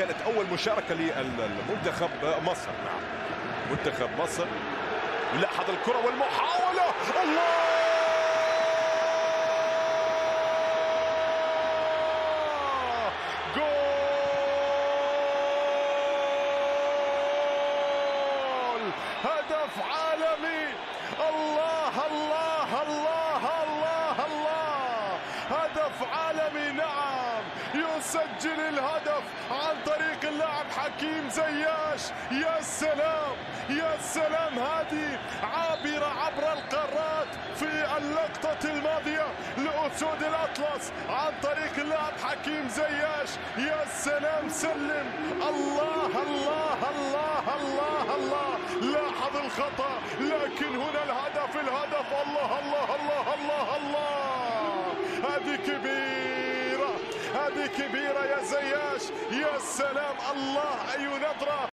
كانت أول مشاركة للمنتخب مصر. نعم منتخب مصر. لاحظ الكرة والمحاولة. الله هدف عالمي. الله الله الله الله الله هدف عالمي. نعم يسجل الهدف عن طريق اللاعب حكيم زياش. يا سلام يا سلام، هذه عابرة عبر القارات في اللقطة الماضية لأسود الأطلس عن طريق اللاعب حكيم زياش. يا سلام سلم. الله الله الله الله الله لاحظ الخطأ لكن هنا الهدف. الله الله الله الله الله هذه كبيرة، هذه كبيرة يا زياش. يا سلام الله أي نظرة.